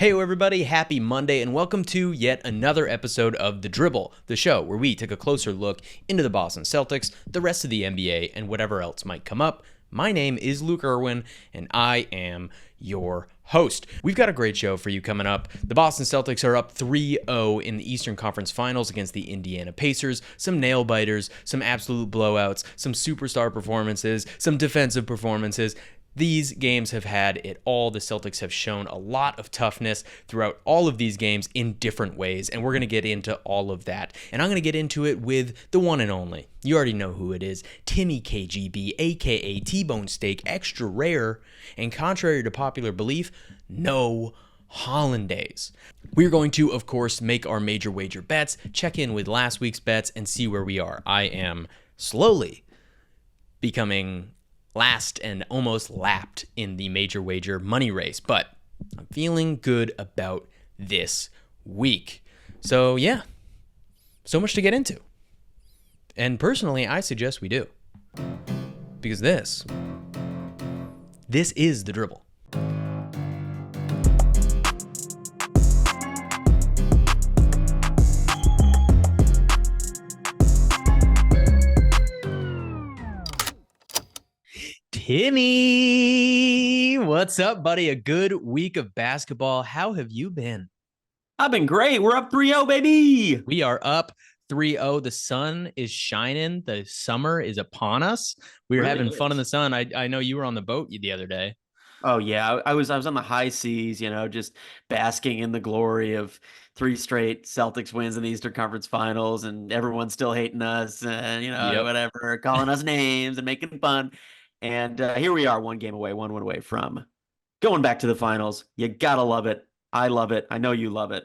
Hey everybody, happy Monday and welcome to yet another episode of The Dribble, the show where we take a closer look into the Boston Celtics, the rest of the NBA, and whatever else might come up. My name is Luke Irwin and I am your host. We've got a great show for you coming up. The Boston Celtics are up 3-0 in the Eastern Conference Finals against the Indiana Pacers. Some nail biters, some absolute blowouts, some superstar performances, some defensive performances. These games have had it all. The Celtics have shown a lot of toughness throughout all of these games in different ways, and we're going to get into all of that. And I'm going to get into it with the one and only. You already know who it is. Timmy KGB, aka T-Bone Steak, extra rare, and contrary to popular belief, no hollandaise. We're going to, of course, make our major wager bets, check in with last week's bets, and see where we are. I am slowly becoming last and almost lapped in the major wager money race, but I'm feeling good about this week. So yeah, so much to get into. And personally, I suggest we do. Because this is The Dribble. Timmy, what's up, buddy? A good week of basketball. How have you been? I've been great. We're up 3-0, baby. We are up 3-0. The sun is shining. The summer is upon us. We were having fun in the sun. I know you were on the boat the other day. Oh yeah, I was on the high seas, just basking in the glory of 3 straight Celtics wins in the Eastern Conference Finals, and everyone's still hating us, whatever, calling us names and making fun. And here we are, one game away, one win away from going back to the finals. You gotta love it. I love it. I know you love it.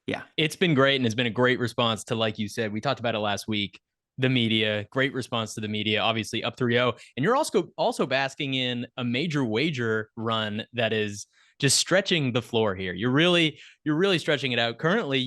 Yeah. It's been great, and it's been a great response to, like you said, we talked about it last week, the media. Great response to the media, obviously up 3-0. And you're also basking in a major wager run that is just stretching the floor here. You're really stretching it out. Currently,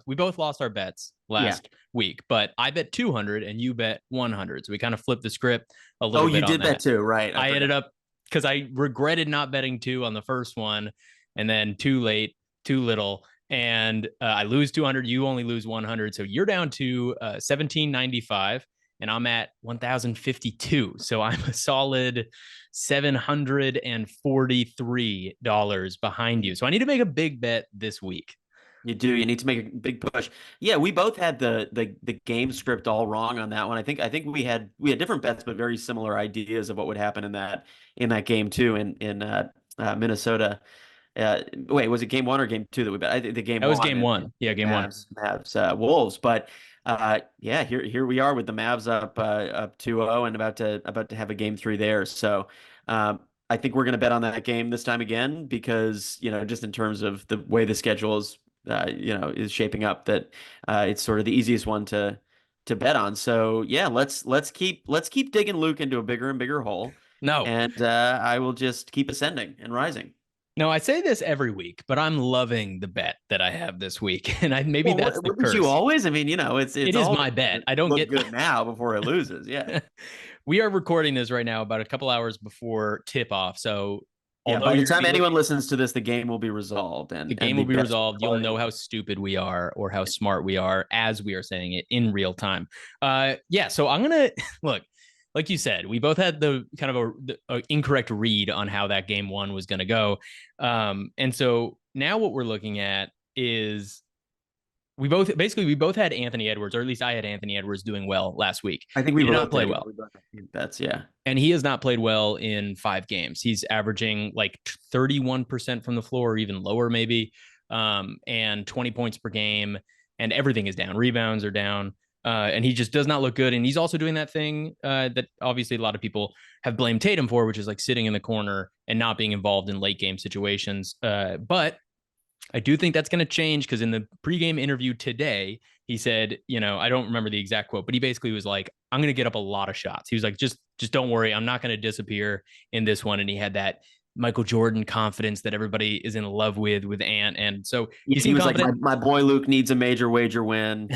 we both lost our bets last week, but I bet 200 and you bet 100. So we kind of flipped the script a little bit. Oh, you did that too, right? I ended up, because I regretted not betting 2 on the first one, and then too late, too little. And I lose 200, you only lose 100. So you're down to 1795 and I'm at 1052. So I'm a solid $743 behind you. So I need to make a big bet this week. You do. You need to make a big push. Yeah, we both had the game script all wrong on that one. I think we had different bets, but very similar ideas of what would happen in that game too in Minnesota. Wait, was it game 1 or game 2 that we bet? I think the game that was game 1. Yeah, game Mavs, Wolves. But yeah, here we are with the Mavs up 2-0 and about to have a game 3 there. So I think we're going to bet on that game this time again because just in terms of the way the schedule is is shaping up, that it's sort of the easiest one to bet on. So yeah, let's keep digging Luke into a bigger and bigger hole. No, and I will just keep ascending and rising. No, I say this every week, but I'm loving the bet that I have this week, and that's the curse. You always? I mean, it is my bet. I don't get good now before it loses. Yeah, we are recording this right now about a couple hours before tip off. So yeah, by the time anyone listens to this, the game will be resolved, and the game will be resolved. You'll know how stupid we are or how smart we are as we are saying it in real time. Yeah. So I'm gonna look. Like you said, we both had the kind of a incorrect read on how that game 1 was going to go. And so now what we're looking at is we both had Anthony Edwards, or at least I had Anthony Edwards doing well last week. I think we did both not play well. That's yeah. And he has not played well in 5 games. He's averaging like 31% from the floor, or even lower maybe, and 20 points per game, and everything is down. Rebounds are down. And he just does not look good. And he's also doing that thing that obviously a lot of people have blamed Tatum for, which is like sitting in the corner and not being involved in late game situations. But I do think that's going to change, because in the pregame interview today, he said, I don't remember the exact quote, but he basically was like, I'm going to get up a lot of shots. He was like, just don't worry. I'm not going to disappear in this one. And he had that Michael Jordan confidence that everybody is in love with Ant. And so Yeah, he he seemed was like, confident. my boy Luke needs a major wager win.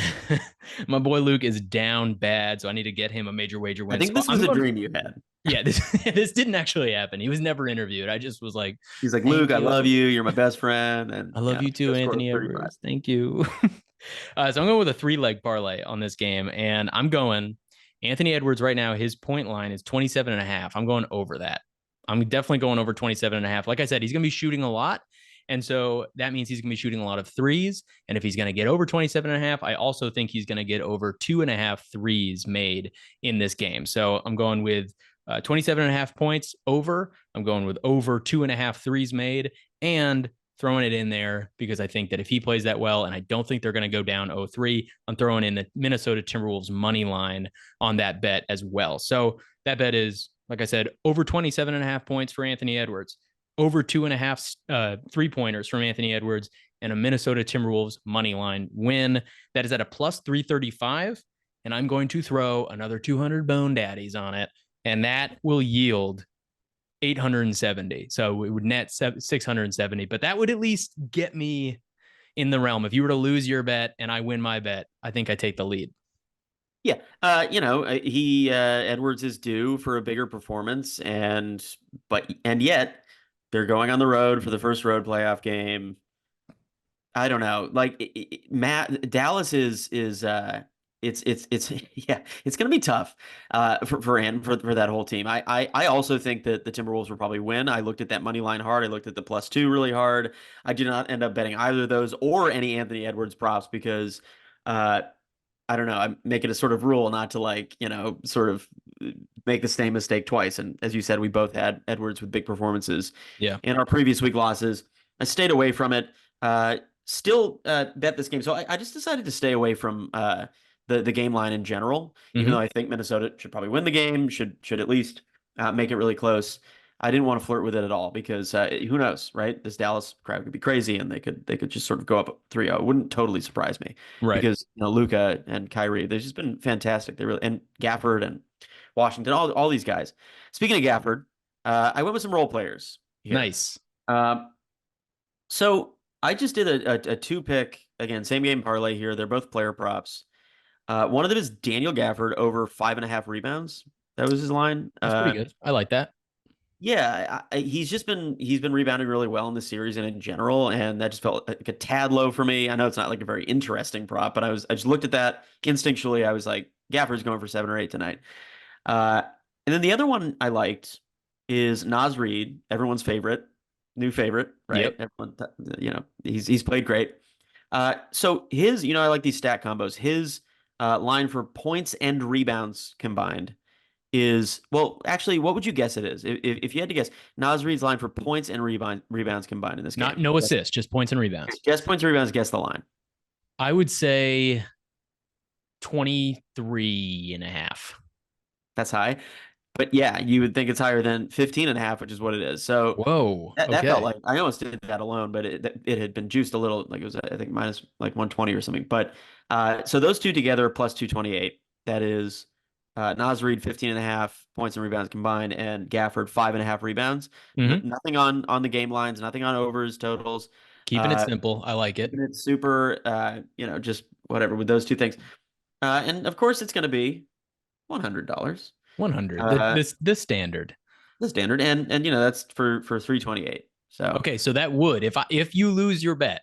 My boy Luke is down bad, so I need to get him a major wager I win. think So this was I'm a going. dream you had. Yeah, this didn't actually happen. He was never interviewed. I just was like, He's like, thank Luke, I love you. you. You're my best friend. And I love you too, go score Anthony 35. Edwards. Thank you. So I'm going with a 3-leg parlay on this game, and I'm going Anthony Edwards right now. His point line is 27.5. I'm going over that. I'm definitely going over 27.5. Like I said, he's going to be shooting a lot. And so that means he's going to be shooting a lot of threes. And if he's going to get over 27.5, I also think he's going to get over 2.5 threes made in this game. So I'm going with 27.5 points over. I'm going with over 2.5 threes made, and throwing it in there because I think that if he plays that well, and I don't think they're going to go down 0-3, I'm throwing in the Minnesota Timberwolves money line on that bet as well. So that bet is, like I said, over 27.5 points for Anthony Edwards, over 2.5 3-pointers from Anthony Edwards, and a Minnesota Timberwolves money line win. That is at a plus 335. And I'm going to throw another 200 bone daddies on it. And that will yield 870. So it would net 670, but that would at least get me in the realm. If you were to lose your bet and I win my bet, I think I take the lead. Yeah. He Edwards is due for a bigger performance, and yet they're going on the road for the first road playoff game. I don't know. Like Matt Dallas is it's yeah, it's gonna be tough for that whole team. I also think that the Timberwolves will probably win. I looked at that money line hard. I looked at the +2 really hard. I did not end up betting either of those or any Anthony Edwards props because I don't know. I'm making a sort of rule not to sort of make the same mistake twice. And as you said, we both had Edwards with big performances Yeah. in our previous week losses. I stayed away from it. Still bet this game. So I just decided to stay away from the game line in general, even though I think Minnesota should probably win the game, should at least make it really close. I didn't want to flirt with it at all because who knows, right? This Dallas crowd could be crazy and they could just sort of go up 3-0. It wouldn't totally surprise me Right. because Luka and Kyrie, they've just been fantastic. They really, and Gafford and Washington, all these guys. Speaking of Gafford, I went with some role players here. Nice. So I just did a 2-pick again, same game parlay here. They're both player props. One of them is Daniel Gafford over 5.5 rebounds. That was his line. That's pretty good. I like that. Yeah, he's been rebounding really well in the series and in general, and that just felt like a tad low for me. I know it's not like a very interesting prop, but I just looked at that instinctually. I was like, Gafford's going for 7 or 8 tonight. And then the other one I liked is Naz Reid, everyone's favorite, new favorite, right? Yep. Everyone, he's played great. So his, I like these stat combos. His line for points and rebounds combined is, well, actually, what would you guess it is? If you had to guess, Naz Reid's line for points and rebounds combined in this game. No assists, just points and rebounds. Just points and rebounds, guess the line. I would say 23.5. That's high. But yeah, you would think it's higher than 15.5, which is what it is. So Whoa. that felt like I almost did that alone, but it had been juiced a little, like it was, I think, minus like 120 or something. But so those two together plus 228. That is Naz Reid 15.5 points and rebounds combined, and Gafford 5.5 rebounds. Nothing on the game lines, nothing on overs, totals. Keeping it simple. I like it. Keeping it super, just whatever with those two things. And of course, it's going to be $100. 100. The standard. The standard, and that's for 328. So okay, so that would, if you lose your bet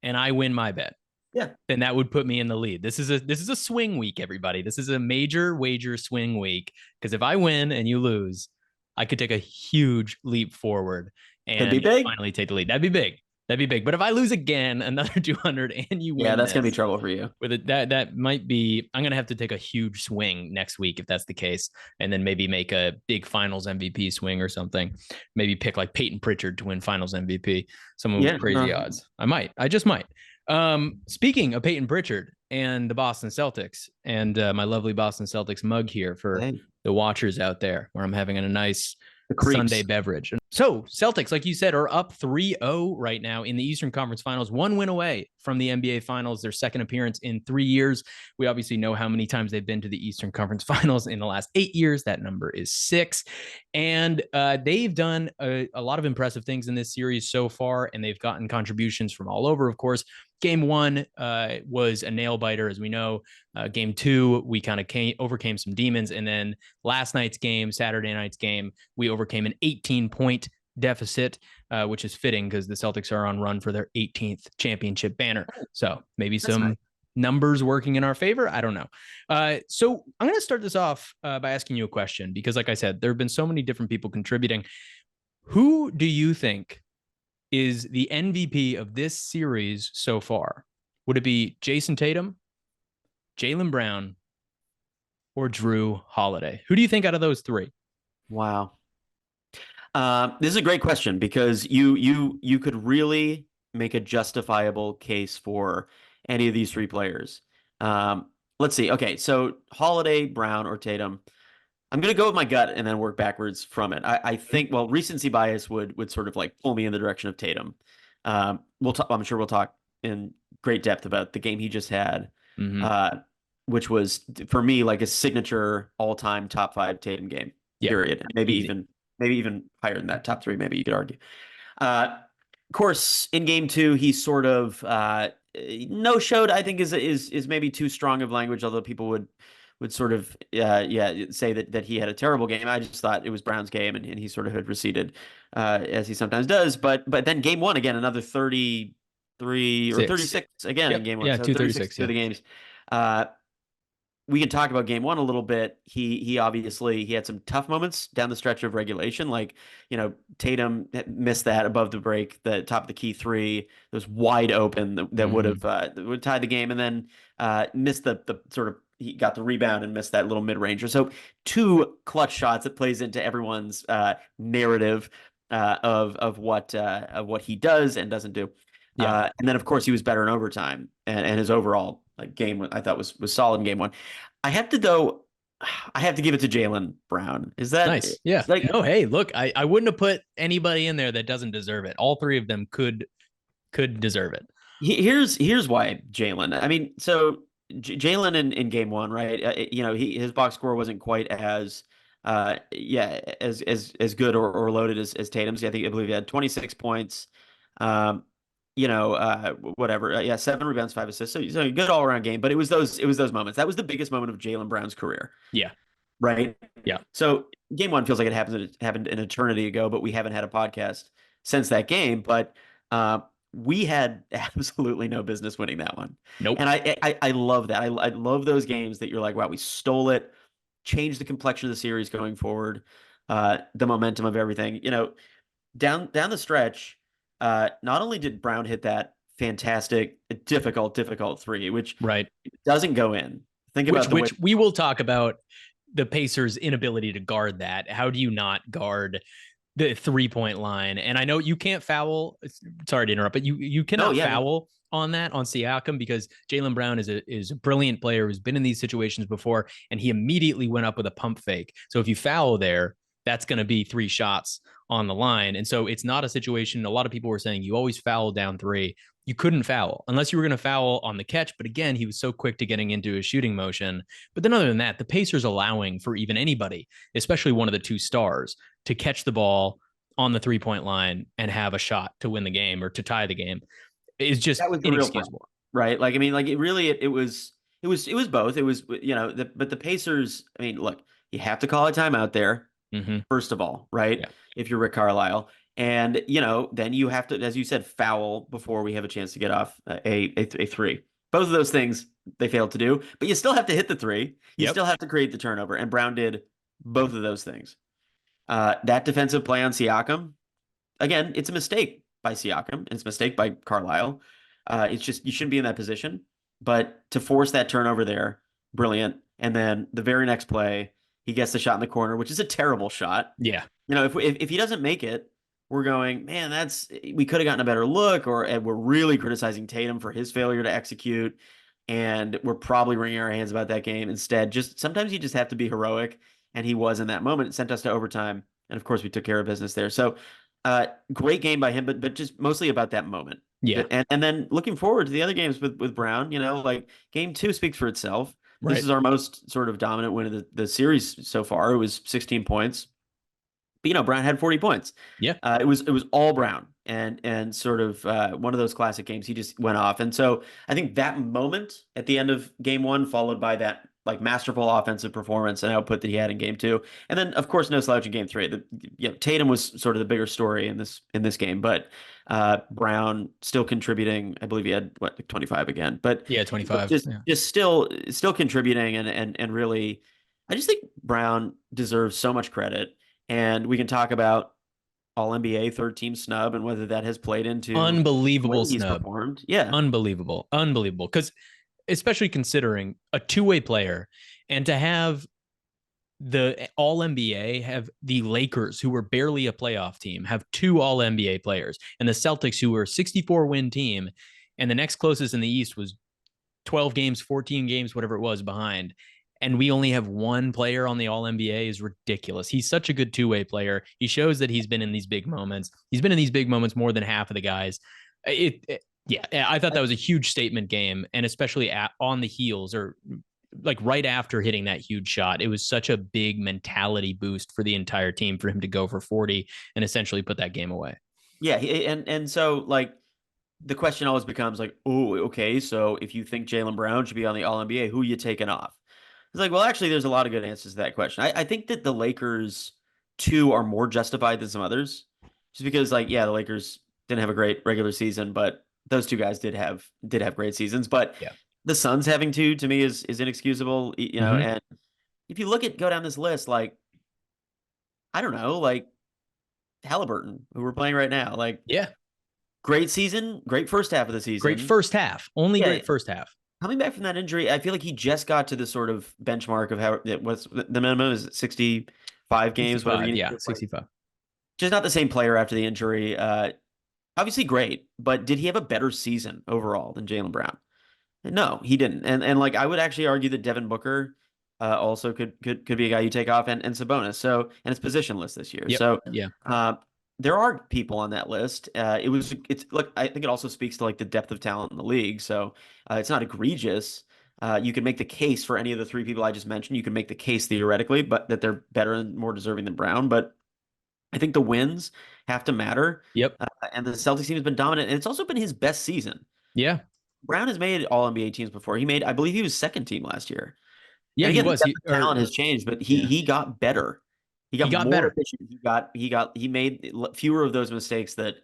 and I win my bet, yeah, then that would put me in the lead. This is a swing week, everybody. This is a major wager swing week, because if I win and you lose, I could take a huge leap forward and finally take the lead. That'd be big. That'd be big. But if I lose again, another 200 and you win, yeah, that's going to be trouble for you. With it, that might be, I'm going to have to take a huge swing next week if that's the case. And then maybe make a big finals MVP swing or something. Maybe pick like Peyton Pritchard to win finals MVP. Someone with crazy odds. I just might. Speaking of Peyton Pritchard and the Boston Celtics, and my lovely Boston Celtics mug here for the watchers out there, where I'm having a nice Sunday beverage. So, Celtics, like you said, are up 3-0 right now in the Eastern Conference Finals, one win away from the NBA Finals, their second appearance in 3 years. We obviously know how many times they've been to the Eastern Conference Finals in the last 8 years. That number is 6. And they've done a lot of impressive things in this series so far, and they've gotten contributions from all over, of course. Game one was a nail biter, as we know. Game two, we kind of overcame some demons. And then last night's game, Saturday night's game, we overcame an 18-point deficit, which is fitting because the Celtics are on run for their 18th championship banner. So maybe some numbers working in our favor. I don't know. So I'm going to start this off by asking you a question because, like I said, there have been so many different people contributing. Who do you think is the MVP of this series so far? Would it be Jason Tatum, Jaylen Brown, or Drew Holiday? Who do you think out of those three? Wow. This is a great question because you could really make a justifiable case for any of these three players. Let's see. Okay, so Holiday, Brown, or Tatum. I'm going to go with my gut and then work backwards from it. I think, well, recency bias would sort of like pull me in the direction of Tatum. I'm sure we'll talk in great depth about the game he just had, which was for me like a signature all-time top 5 Tatum game. Yeah, period. Maybe even higher than that, top 3. Maybe you could argue. Of course, in game 2, he sort of no showed. I think is maybe too strong of language, although people would sort of say that he had a terrible game. I just thought it was Brown's game, and he sort of had receded as he sometimes does. But then game 1 again, another 33 or 36 again in game 1. Yeah, so 236 through the games. We can talk about game 1 a little bit. He obviously he had some tough moments down the stretch of regulation. Like, Tatum missed that above the break, the top of the key 3 that was wide open that would have tied the game, and then missed the sort of, he got the rebound and missed that little mid-ranger. So 2 clutch shots that plays into everyone's narrative of what he does and doesn't do. Yeah. And then of course he was better in overtime, and his overall game I thought was solid in game 1. I have to give it to Jaylen Brown. Is that nice? Yeah. No, hey, look, I wouldn't have put anybody in there that doesn't deserve it. All 3 of them could deserve it. Here's why Jaylen. I mean, so Jaylen in game 1, right? His box score wasn't quite as as good or loaded as Tatum's. I believe he had 26 points. Whatever. 7 rebounds, 5 assists. So a good all around game. But it was those moments. That was the biggest moment of Jaylen Brown's career. Yeah. Right. Yeah. So game 1 feels like it happened an eternity ago, but we haven't had a podcast since that game. But we had absolutely no business winning that one. Nope. And I love that. I love those games that you're like, wow, we stole it, changed the complexion of the series going forward, the momentum of everything. Down the stretch. Not only did Brown hit that fantastic, difficult 3, which doesn't go in. Think about which we will talk about the Pacers' inability to guard that. How do you not guard the 3-point line? And I know you can't foul. Sorry to interrupt, but you cannot foul on that on Siakam because Jaylen Brown is a brilliant player who's been in these situations before, and he immediately went up with a pump fake. So if you foul there, that's going to be 3 shots on the line. And so it's not a situation. A lot of people were saying you always foul down 3. You couldn't foul unless you were going to foul on the catch. But again, he was so quick to getting into his shooting motion. But then other than that, the Pacers allowing for even anybody, especially one of the 2 stars, to catch the ball on the 3-point line and have a shot to win the game or to tie the game is just inexcusable. Right. Like, I mean, like it was both. It was, but the Pacers, I mean, look, you have to call a timeout there. First of all, right? Yeah. If you're Rick Carlisle, and then you have to, as you said, foul before we have a chance to get off a 3. Both of those things they failed to do, but you still have to hit the 3. You still have to create the turnover, and Brown did both of those things. That defensive play on Siakam, again, it's a mistake by Siakam. It's a mistake by Carlisle. It's just you shouldn't be in that position, but to force that turnover there, brilliant. And then the very next play, he gets the shot in the corner, which is a terrible shot. Yeah. If he doesn't make it, we're going, man, we could have gotten a better look, and we're really criticizing Tatum for his failure to execute. And we're probably wringing our hands about that game. Instead, sometimes you just have to be heroic. And he was in that moment. It sent us to overtime. And of course, we took care of business there. So Great game by him, but just mostly about that moment. Yeah. And then looking forward to the other games with Brown, like game two speaks for itself. This Right. is our most sort of dominant win of the series so far. It was 16 points. But, Brown had 40 points. Yeah. It was all Brown and sort of one of those classic games. He just went off. And so I think that moment at the end of game one, followed by that like masterful offensive performance and output that he had in game two. And then of course no slouch in game three. Tatum was sort of the bigger story in this game, but Brown still contributing. I believe he had what, like 25 again. But Yeah, 25. Yeah. just still contributing and really I just think Brown deserves so much credit. And we can talk about all NBA third team snub and whether that has played into the way Unbelievable he's snub. performed. Yeah. Unbelievable. Unbelievable. Because especially considering a two-way player and to have the all NBA have the Lakers, who were barely a playoff team, have two all NBA players, and the Celtics, who were a 64 win team, and the next closest in the East was 12 games, 14 games, whatever it was behind. And we only have one player on the all NBA is ridiculous. He's such a good two-way player. He shows that he's been in these big moments. He's been in these big moments more than half of the guys. Yeah, I thought that was a huge statement game, and especially on the heels or like right after hitting that huge shot, it was such a big mentality boost for the entire team for him to go for 40 and essentially put that game away. Yeah. And so like the question always becomes like, oh, okay, so if you think Jaylen Brown should be on the All NBA, who are you taking off? It's like, well, actually, there's a lot of good answers to that question. I think that the Lakers two are more justified than some others, just because, like, yeah, the Lakers didn't have a great regular season, but those two guys did have great seasons. But Yeah. the Suns having two to me is inexcusable, Mm-hmm. And if you go down this list, like I don't know, like Halliburton, who we're playing right now, like Yeah. great season, great first half of the Great season. first half. Only Yeah, great first half. coming back from that injury, I feel like he just got to the sort of benchmark of how it was. The minimum is 65 games, whatever you 65. need Yeah. to play. 65. Just not the same player after the injury. Obviously great, but did he have a better season overall than Jaylen Brown? No, he didn't. And like I would actually argue that Devin Booker also could be a guy you take off and Sabonis. So and it's positionless this year. Yep. So Yeah. there are people on that list. It's look, I think it also speaks to like the depth of talent in the league. So it's not egregious. You can make the case for any of the three people I just mentioned. You can make the case theoretically, but that they're better and more deserving than Brown. But I think the wins have to matter. Yep. And the Celtics team has been dominant, and it's also been his best season. Yeah. Brown has made All NBA teams before. I believe he was second team last year. Yeah. And He again, the was. depth of talent has changed, but he Yeah. he got better. He He got got more better. efficient. He made fewer of those mistakes that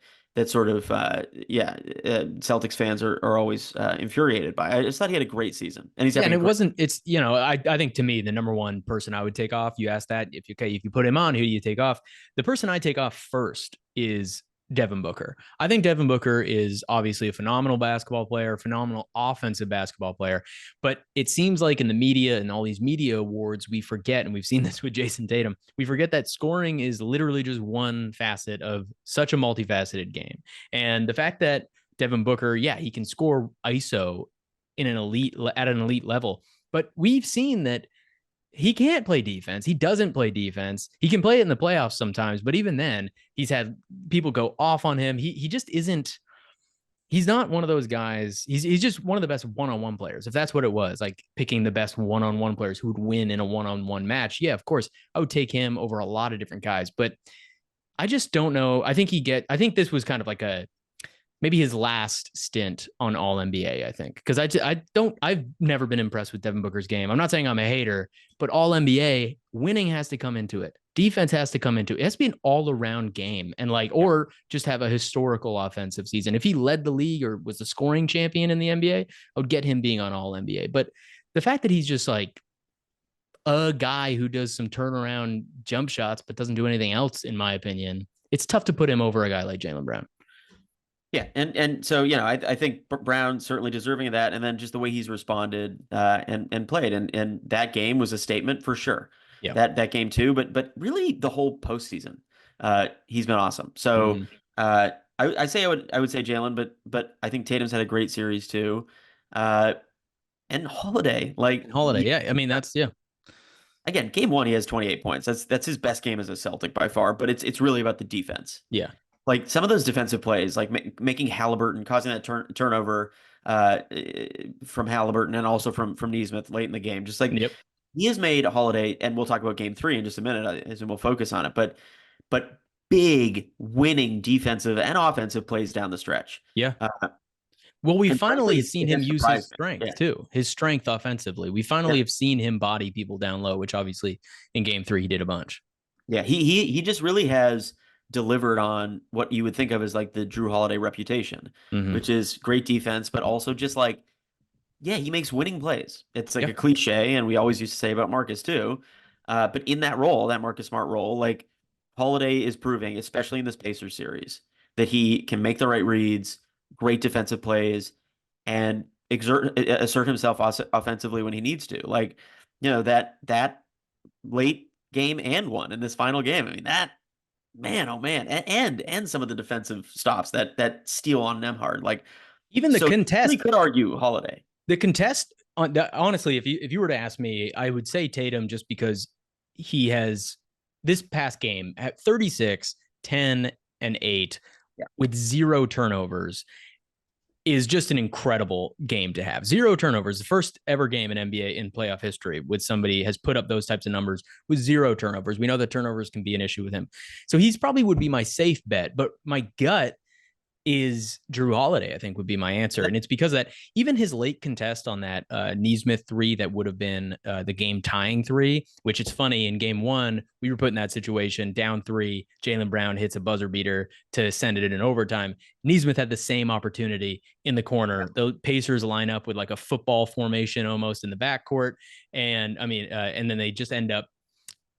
sort of Celtics fans are always infuriated by. I just thought he had a great season, and he's Yeah, having and a it great. wasn't. It's I think to me the number one person I would take off. You asked that if you put him on, who do you take off? The person I take off first is Devin Booker. I think Devin Booker is obviously a phenomenal basketball player, phenomenal offensive basketball player. But it seems like in the media and all these media awards, we forget, and we've seen this with Jason Tatum, we forget that scoring is literally just one facet of such a multifaceted game. And the fact that Devin Booker, yeah, he can score ISO in an elite level. But we've seen that he can't play defense. He doesn't play defense. He can play it in the playoffs sometimes, but even then, he's had people go off on him. He just isn't. He's not one of those guys. He's just one of the best one-on-one players. If that's what it was, like picking the best one-on-one players who would win in a one-on-one match. Yeah, of course, I would take him over a lot of different guys. But I just don't know. I think this was kind of like a maybe his last stint on All NBA. I think because I've never been impressed with Devin Booker's game. I'm not saying I'm a hater, but All NBA winning has to come into it. Defense has to come into it. It has to be an all around game and or just have a historical offensive season. If he led the league or was the scoring champion in the NBA, I would get him being on All NBA. But the fact that he's just like a guy who does some turnaround jump shots but doesn't do anything else, in my opinion, it's tough to put him over a guy like Jaylen Brown. Yeah, and so I think Brown certainly deserving of that, and then just the way he's responded and played, and that game was a statement for sure. Yeah. That game too, but really the whole postseason, he's been awesome. So Mm-hmm. I say I would say Jalen, but I think Tatum's had a great series too, uh, and Holiday Holiday, yeah. I mean, that's yeah. again game one he has 28 points. That's his best game as a Celtic by far, but it's really about the defense. Yeah. like some of those defensive plays, like making Halliburton, causing that turnover from Halliburton and also from Nesmith late in the game. Just like Yep. he has made Holiday, and we'll talk about game three in just a minute, as we'll focus on it. But big winning defensive and offensive plays down the stretch. Yeah. Uh, Well, we and finally frankly, seen it him has use his surprised me. strength Yeah. too, his strength offensively. We Yeah. finally have seen him body people down low, which obviously in game three he did a bunch. Yeah. He just really has delivered on what you would think of as like the Drew Holiday reputation, Mm-hmm. which is great defense, but also just like, yeah, he makes winning plays. It's like Yeah. a cliche, and we always used to say about Marcus too. But in that role, that Marcus Smart role, like Holiday is proving, especially in this Pacers series, that he can make the right reads, great defensive plays, and assert himself offensively when he needs to. Like, that late game and one in this final game. I mean, that man, oh man, and some of the defensive stops that steal on Nemhard. Like, Even the so you really contest, could argue Holiday. the contest on honestly, if you were to ask me, I would say Tatum just because he has this past game at 36, 10, and 8 Yeah. with zero turnovers is just an incredible game to have. Zero turnovers, the first ever game in NBA in playoff history with somebody has put up those types of numbers with zero turnovers. We know that turnovers can be an issue with him. So he's probably would be my safe bet, but my gut is Drew Holiday, I think would be my answer. And it's because that even his late contest on that Nesmith three that would have been the game tying three, which it's funny in game one, we were put in that situation down three. Jaylen Brown hits a buzzer beater to send it in overtime. Nesmith had the same opportunity in the corner. The Pacers line up with like a football formation almost in the backcourt. And I mean, and then they just end up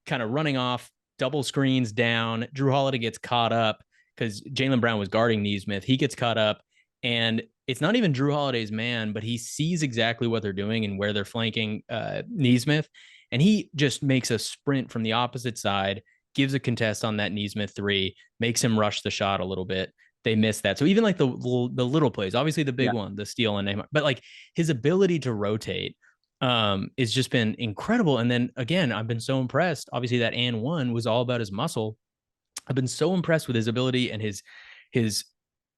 kind of running off, double screens down. Drew Holiday gets caught up because Jaylen Brown was guarding Nesmith. He gets caught up, and it's not even Drew Holiday's man, but he sees exactly what they're doing and where they're flanking Nesmith, and he just makes a sprint from the opposite side, gives a contest on that Nesmith three, makes him rush the shot a little bit. They miss that. So even like the little plays, obviously the big Yeah. one, the steal and Neymar, but like his ability to rotate it's just been incredible. And then again, I've been so impressed. Obviously, that and one was all about his muscle. I've been so impressed with his ability and his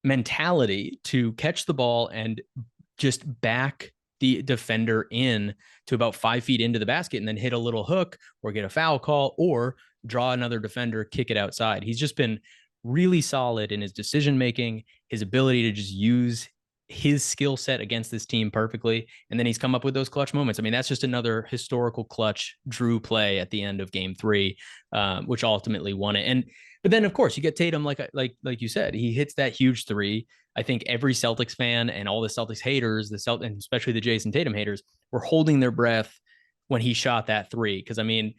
mentality to catch the ball and just back the defender in to about 5 feet into the basket and then hit a little hook or get a foul call or draw another defender, kick it outside. He's just been really solid in his decision making, his ability to just use his skill set against this team perfectly. And then he's come up with those clutch moments. I mean, that's just another historical clutch Drew play at the end of game three, which ultimately won it. And but then of course you get Tatum, like you said, he hits that huge three. I think every Celtics fan and all the Celtics haters, and especially the Jason Tatum haters, were holding their breath when he shot that three. Because I mean,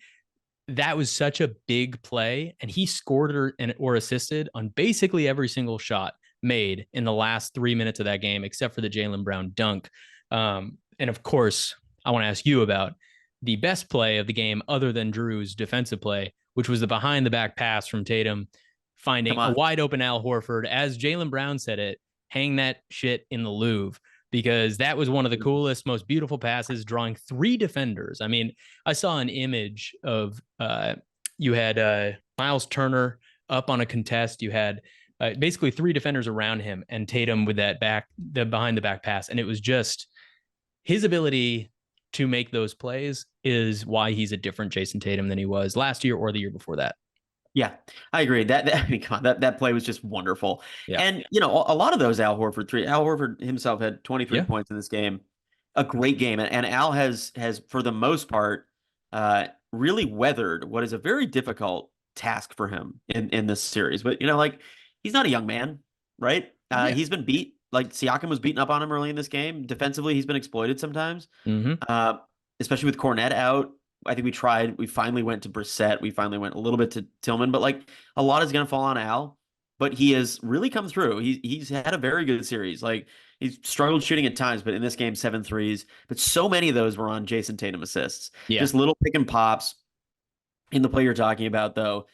that was such a big play, and he scored or assisted on basically every single shot made in the last 3 minutes of that game, except for the Jaylen Brown dunk. And of course, I want to ask you about the best play of the game, other than Drew's defensive play, which was the behind the back pass from Tatum, finding Come a on. wide open Al Horford. As Jaylen Brown said it, hang that shit in the Louvre, because that was one of the coolest, most beautiful passes, drawing three defenders. I mean, I saw an image of you had Miles Turner up on a contest. You had basically three defenders around him, and Tatum with the behind the back pass, and it was just his ability to make those plays is why he's a different Jason Tatum than he was last year or the year before that. Yeah, I agree. I mean, come on, that play was just wonderful. Yeah. And a lot of those Al Horford three. Al Horford himself had 23 Yeah. points in this game, a great game, and Al has for the most part really weathered what is a very difficult task for him in this series. But like he's not a young man, right? Yeah. He's been beat. Like Siakam was beaten up on him early in this game. Defensively, he's been exploited sometimes, Mm-hmm. especially with Cornette out. I think we tried. We finally went to Brissett. We finally went a little bit to Tillman, but like a lot is going to fall on Al. But he has really come through. He's had a very good series. Like he's struggled shooting at times, but in this game, 7 threes. But so many of those were on Jason Tatum assists. Yeah. Just little pick and pops. In the play you're talking about, though,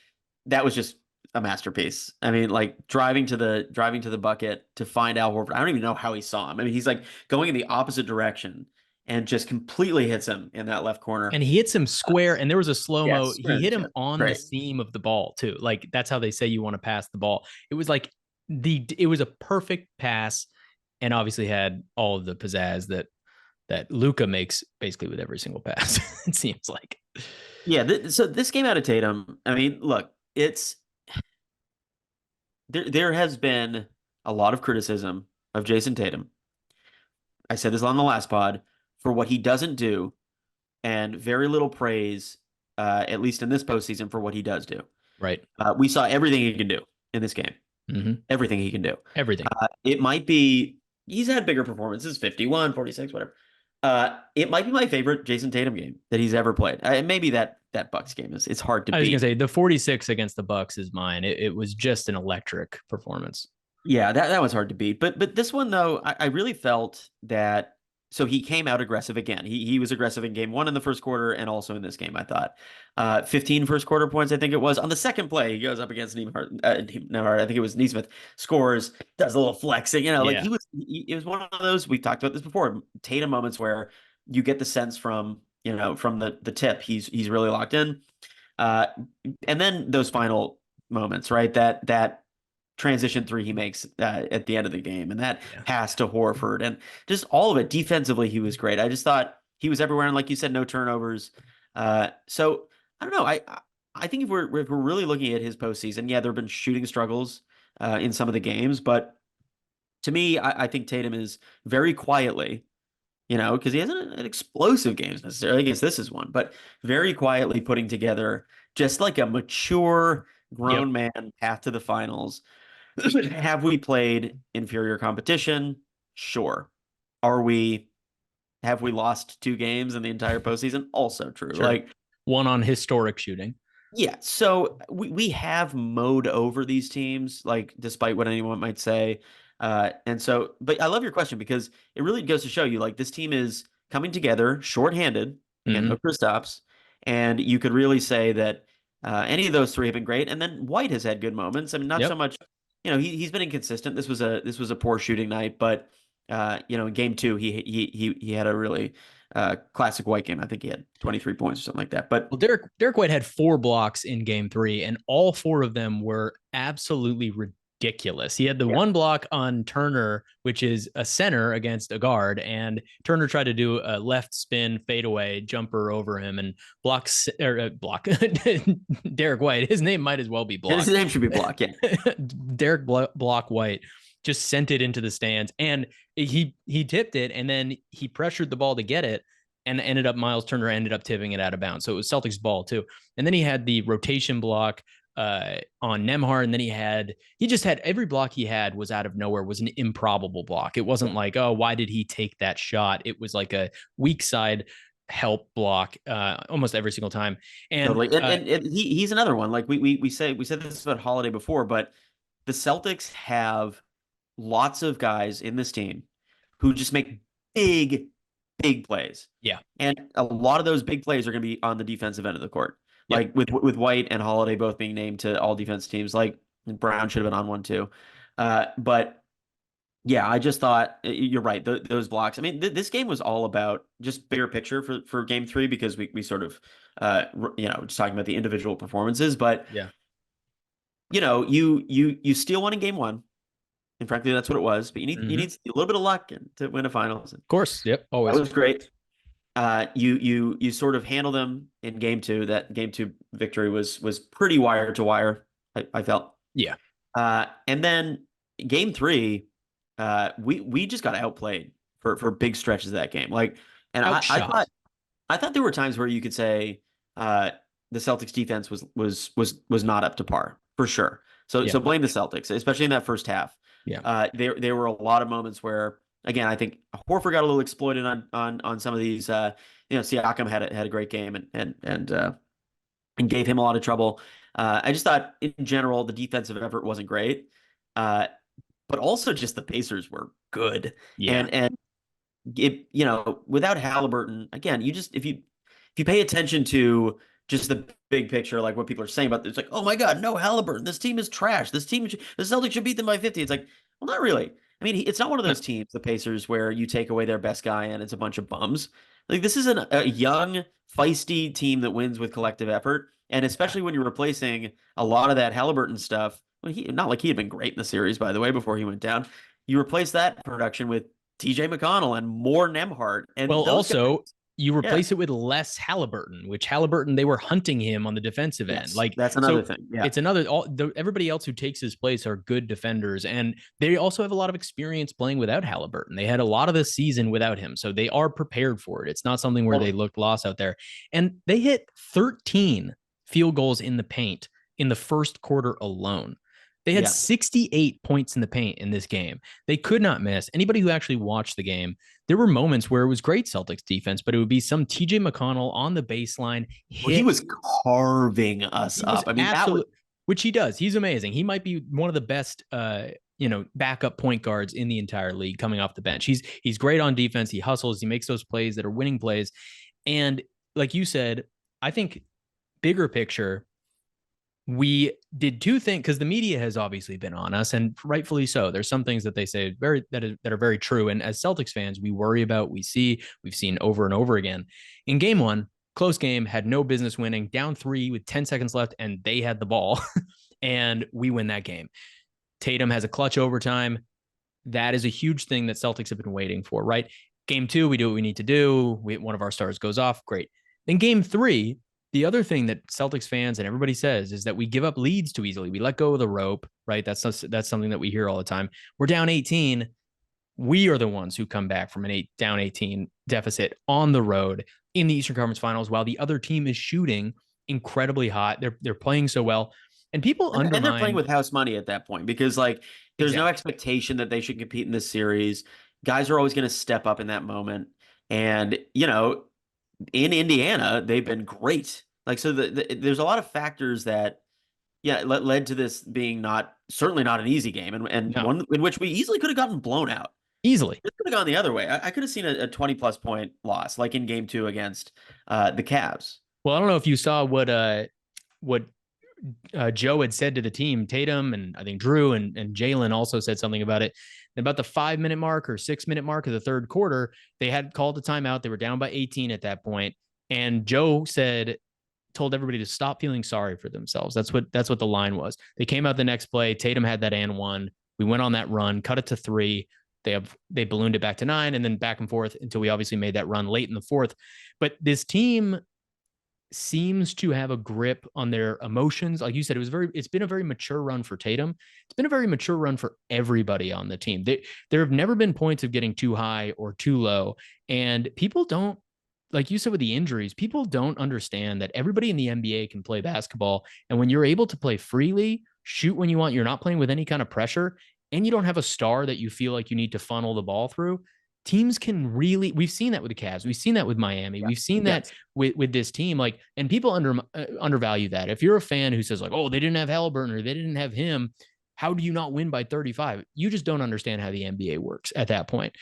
that was just a masterpiece. I mean, like driving to the bucket to find Al Horford. I don't even know how he saw him. I mean, he's like going in the opposite direction and just completely hits him in that left corner. And he hits him square, and there was a slow Yeah, mo. square He in the hit him chest. on the Great. seam of the ball too. Like that's how they say you want to pass the ball. It was like it was a perfect pass, and obviously had all of the pizzazz that Luka makes basically with every single pass. It seems like. Yeah, so this game out of Tatum, I mean, look, it's there has been a lot of criticism of Jason Tatum. I said this on the last pod for what he doesn't do, and very little praise, at least in this postseason, for what he does do. Right. We saw everything he can do in this game. Mm-hmm. Everything he can do. Everything. It might be he's had bigger performances, 51, 46, whatever. It might be my favorite Jason Tatum game that he's ever played. Maybe that Bucks game is it's hard to I was gonna beat. say the 46 against the Bucks is mine. It was just an electric performance. Yeah, that was hard to beat. But this one though, I really felt that so he came out aggressive again. He was aggressive in game one in the first quarter and also in this game, I thought. 15 first quarter points, I think it was. On the second play, he goes up against Nemhard, I think it was Neesmith, scores, does a little flexing, like Yeah. it was one of those, we talked about this before, Tatum moments where you get the sense from, from the tip, he's really locked in. Uh, and then those final moments, right? That transition three he makes at the end of the game, and that Yeah. pass to Horford, and just all of it defensively, he was great. I just thought he was everywhere, and like you said, no turnovers. So I don't know. I think if we're really looking at his postseason, yeah, there have been shooting struggles in some of the games, but to me, I think Tatum is very quietly, because he hasn't an explosive games necessarily. I guess this is one, but very quietly putting together just like a mature Yep. grown man path to the finals. Have we played inferior competition? Sure. Are we, have we lost two games in the entire postseason? Also true. Sure. Like, One on historic shooting. yeah, so we have mowed over these teams, like despite what anyone might say. And so, but I love your question because it really goes to show you like this team is coming together shorthanded. Again, no Mm-hmm. stops. And you could really say that any of those three have been great. And then White has had good moments. I mean, not so Yep. much, he's been inconsistent. This was a poor shooting night, but in game two, he had a really classic White game. I think he had 23 points or something like that. But Well, Derek White had 4 blocks in game 3, and all 4 of them were absolutely ridiculous. He had the yeah, one block on Turner, which is a center against a guard, and Turner tried to do a left spin fadeaway jumper over him and block Derek White. His name might as well be his Block. name should be Block. Yeah. Derek Block White just sent it into the stands, and he tipped it, and then he pressured the ball to get it, and Miles Turner ended up tipping it out of bounds. So it was Celtics ball too. And then he had the rotation block on Nemhard, and then he just had every block he had was out of nowhere, was an improbable block. It wasn't like, oh, why did he take that shot? It was like a weak side help block almost every single time. And Totally. And he's another one. Like we said this about Holiday before, but the Celtics have lots of guys in this team who just make big, big plays. yeah, And a lot of those big plays are going to be on the defensive end of the court. yep, Like with White and Holiday both being named to all defense teams. Like Brown should have been on one too. But yeah, I just thought you're right. Those blocks. I mean, this game was all about just bigger picture for game three because we sort of, just talking about the individual performances. But yeah. you steal one in game one, and frankly, that's what it was. But you need Mm-hmm. a little bit of luck to win a finals. Of course, yep, That always. was great. You sort of handle them in game two. That game two victory was pretty wire to wire. I felt. Yeah, And then game three, we just got outplayed for big stretches of that game. Like, and outshot. I thought there were times where you could say the Celtics defense was not up to par for sure. So Yeah, blame the Celtics, especially in that first half. yeah. There were a lot of moments where, again, I think Horford got a little exploited on some of these. Siakam had a great game and gave him a lot of trouble. I just thought in general the defensive effort wasn't great, but also just the Pacers were good. Yeah. And without Halliburton, again, if you pay attention to just the big picture, like what people are saying about this, it's like, oh my God, no Halliburton, this team is trash. The Celtics should beat them by 50. It's like, well, not really. I mean, it's not one of No. those teams, the Pacers, where you take away their best guy and it's a bunch of bums. Like this is a young, feisty team that wins with collective effort, and Yeah. especially when you're replacing a lot of that Halliburton stuff. Well, not like he had been great in the series, by the way, before he went down. You replace that production with T.J. McConnell and more Nemhart, Well, and those guys. also you Yeah. replace it with less Halliburton, which Halliburton they were hunting him on the defensive end. Yes, Like that's another so, thing. Yeah. it's another. Everybody else who takes his place are good defenders, and they also have a lot of experience playing without Halliburton. They had a lot of the season without him, so they are prepared for it. It's not something where they Totally. looked lost out there. And they hit 13 field goals in the paint in the first quarter alone. They had Yeah. 68 points in the paint in this game. They could not miss. Anybody who actually watched the game, there were moments where it was great Celtics defense, but it would be some TJ McConnell on the baseline Well, he hit. was carving us He was up. I mean, that was absolute, which he does. He's amazing. He might be one of the best, backup point guards in the entire league coming off the bench. He's great on defense. He hustles. He makes those plays that are winning plays. And like you said, I think bigger picture, we did two things because the media has obviously been on us, and rightfully so. There's some things that they say that are very true, and as Celtics fans, we worry about. We've seen over and over again. In game one, close game, had no business winning, down 3 with 10 seconds left, and they had the ball, and we win that game. Tatum has a clutch overtime. That is a huge thing that Celtics have been waiting for, right? Game 2, we do what we need to do. One of our stars goes off, great. Then game 3, the other thing that Celtics fans and everybody says is that we give up leads too easily. We let go of the rope, right? That's something that we hear all the time. We're down 18. We are the ones who come back from down 18 deficit on the road in the Eastern Conference Finals while the other team is shooting incredibly hot. They're playing so well. And people and they're playing undermine with house money at that point because like there's no exactly. expectation that they should compete in this series. Guys are always going to step up in that moment. And, you know, in Indiana, they've been great. Like so there's a lot of factors that yeah, led to this being certainly not an easy game and No, one in which we easily could have gotten blown out. easily. It could have gone the other way. I could have seen a 20 plus point loss, like in game 2 against the Cavs. Well, I don't know if you saw what Joe had said to the team. Tatum and I think Drew and Jalen also said something about it. About the 5 minute mark or 6 minute mark of the third quarter, they had called a timeout. They were down by 18 at that point, and Joe told everybody to stop feeling sorry for themselves. That's what the line was. They came out the next play. Tatum had that and one. We went on that run, cut it to 3. They ballooned it back to 9, and then back and forth until we obviously made that run late in the fourth. But this team seems to have a grip on their emotions. Like you said, it's been a very mature run for Tatum. It's been a very mature run for everybody on the team. There have never been points of getting too high or too low. And people don't, like you said with the injuries, people don't understand that everybody in the NBA can play basketball. And when you're able to play freely, shoot when you want, you're not playing with any kind of pressure, and you don't have a star that you feel like you need to funnel the ball through, teams can really, we've seen that with the Cavs. We've seen that with Miami. Yeah. We've seen that Yes. with this team. Like, and people undervalue that. If you're a fan who says like, oh, they didn't have Halliburton or they didn't have him, how do you not win by 35? You just don't understand how the NBA works at that point,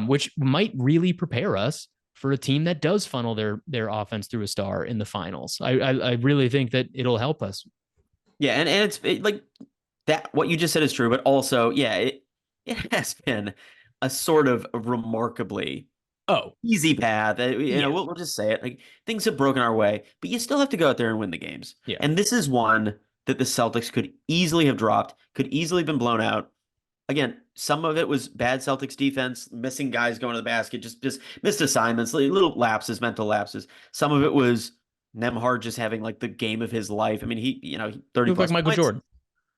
which might really prepare us for a team that does funnel their offense through a star in the finals. I really think that it'll help us. Yeah, and like that what you just said is true, but also, yeah, it has been a sort of remarkably Oh, easy path. You know, yeah. we'll just say it. Like things have broken our way, but you still have to go out there and win the games. Yeah. And this is one that the Celtics could easily have dropped, could easily have been blown out. Again, some of it was bad Celtics defense, missing guys going to the basket, just missed assignments, little lapses, mental lapses. Some of it was Nemhard just having like the game of his life. I mean, he 30 Look like plus Michael points. Jordan.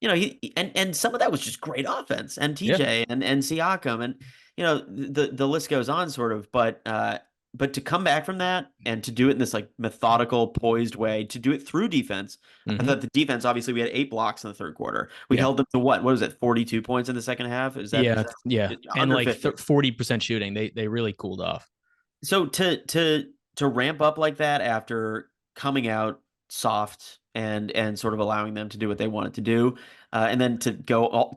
You know, and some of that was just great offense and Yeah. TJ and Siakam and you know the list goes on sort of, but to come back from that and to do it in this like methodical, poised way, to do it through defense. I Mm-hmm. thought the defense, obviously, we had 8 blocks in the third quarter. We Yeah. held them to what? What was it? 42 points in the second half? Is Yeah. that Yeah. And under like 50? 40% shooting. They really cooled off. So to ramp up like that after coming out soft and sort of allowing them to do what they wanted to do, and then to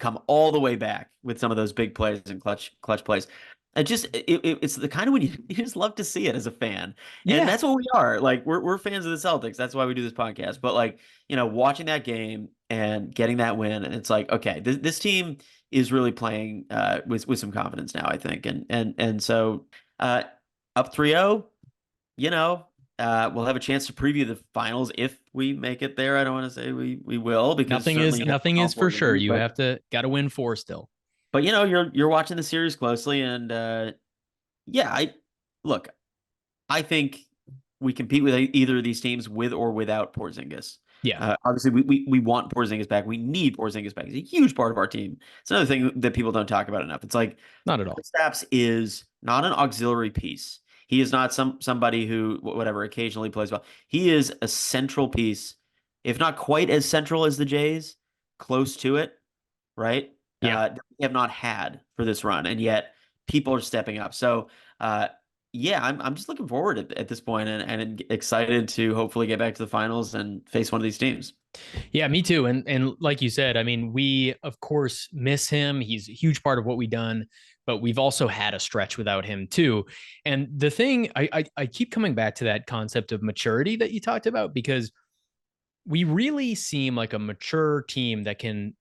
come all the way back with some of those big plays and clutch plays. It's the kind of when you just love to see it as a fan, and Yeah. that's what we are. Like we're fans of the Celtics. That's why we do this podcast. But like watching that game and getting that win, and it's like okay, this team is really playing with some confidence now, I think. And so uh, up 3-0, you know, we'll have a chance to preview the finals if we make it there. I don't want to say we will, because certainly you have Nothing all is for four sure. games, You have to got to win four still. but you're watching the series closely, and yeah, I look. I think we compete with either of these teams with or without Porzingis. Yeah, Obviously, we want Porzingis back. We need Porzingis back. He's a huge part of our team. It's another thing that people don't talk about enough. It's like not at all. Kristaps is not an auxiliary piece. He is not somebody who whatever occasionally plays well. He is a central piece, if not quite as central as the Jays, close to it, right? Yeah. That we have not had for this run, and yet people are stepping up. So, uh, yeah, I'm just looking forward at this point, and excited to hopefully get back to the finals and face one of these teams. Yeah, me too. And like you said, I mean, we of course miss him. He's a huge part of what we've done, but we've also had a stretch without him too. And the thing I keep coming back to that concept of maturity that you talked about, because we really seem like a mature team that can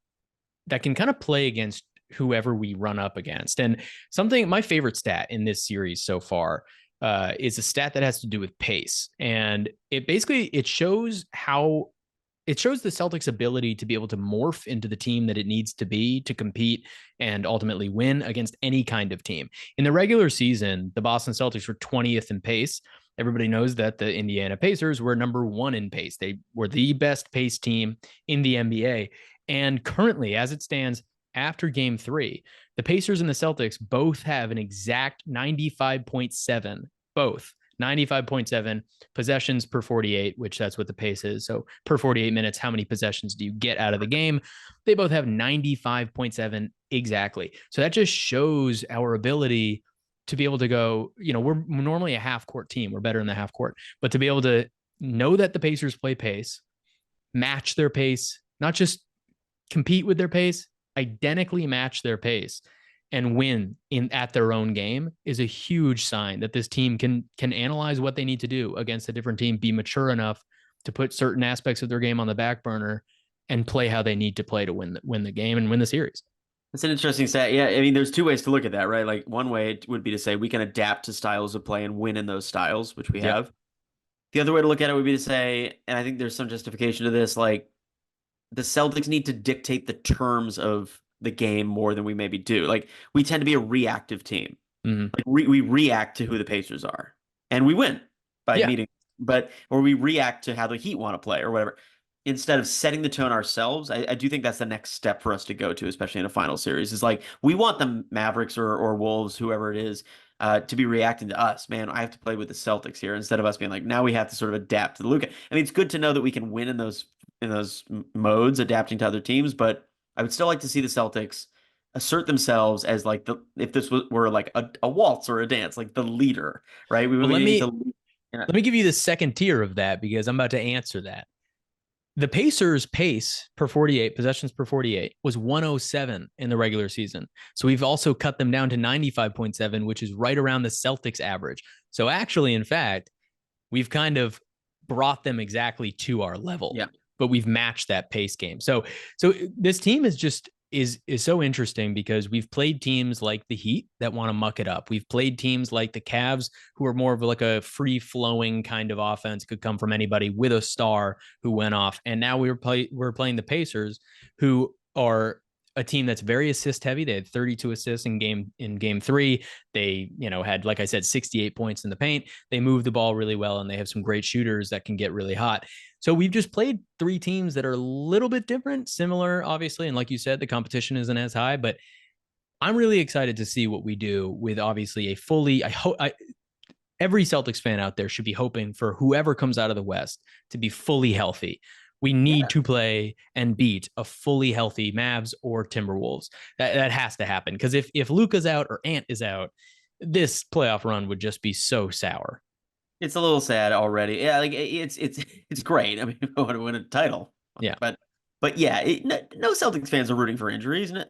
kind of play against whoever we run up against. And something, my favorite stat in this series so far is a stat that has to do with pace, and it shows how it shows the Celtics' ability to be able to morph into the team that it needs to be to compete and ultimately win against any kind of team. In the regular season, the Boston Celtics were 20th in pace. Everybody knows that the Indiana Pacers were number one in pace. They were the best pace team in the NBA. And currently, as it stands after game three, the Pacers and the Celtics both have an exact 95.7, both 95.7 possessions per 48, which that's what the pace is. So per 48 minutes, how many possessions do you get out of the game? They both have 95.7 exactly. So that just shows our ability to be able to go, we're normally a half court team. We're better in the half court, but to be able to know that the Pacers play pace, match their pace, not just compete with their pace, identically match their pace and win at their own game is a huge sign that this team can analyze what they need to do against a different team, be mature enough to put certain aspects of their game on the back burner and play how they need to play to win the game and win the series. It's an interesting stat. Yeah, I mean, there's two ways to look at that, right? Like one way would be to say we can adapt to styles of play and win in those styles, which we Yep. have. The other way to look at it would be to say, and I think there's some justification to this, like the Celtics need to dictate the terms of the game more than we maybe do. Like we tend to be a reactive team. Mm-hmm. Like we react to who the Pacers are, and we win by Yeah. meeting. But or we react to how the Heat want to play or whatever. Instead of setting the tone ourselves, I do think that's the next step for us to go to, especially in a final series. Is like we want the Mavericks or Wolves, whoever it is, to be reacting to us. Man, I have to play with the Celtics here instead of us being like, now we have to sort of adapt to the Luka. I mean, it's good to know that we can win in those modes, adapting to other teams, but I would still like to see the Celtics assert themselves as like if this were like a waltz or a dance, like the leader, right? We Well, would need to. let me give you the second tier of that because I'm about to answer that. The Pacers' pace per 48, possessions per 48, was 107 in the regular season. So we've also cut them down to 95.7, which is right around the Celtics average. So actually, in fact, we've kind of brought them exactly to our level. Yeah. But we've matched that pace game. So this team is so interesting because we've played teams like the Heat that want to muck it up. We've played teams like the Cavs who are more of like a free flowing kind of offense, could come from anybody with a star who went off. And now we're playing the Pacers, who are a team that's very assist heavy. They had 32 assists in game three. They, had, like I said, 68 points in the paint. They move the ball really well, and they have some great shooters that can get really hot. So we've just played three teams that are a little bit different, similar, obviously. And like you said, the competition isn't as high, but I'm really excited to see what we do with obviously a fully, every Celtics fan out there should be hoping for whoever comes out of the West to be fully healthy. We need to play and beat a fully healthy Mavs or Timberwolves. That has to happen, because if Luka's out or Ant is out, this playoff run would just be so sour. It's a little sad already. Yeah, like it's great. I mean, we want to win a title. Yeah. But yeah, no Celtics fans are rooting for injuries. No,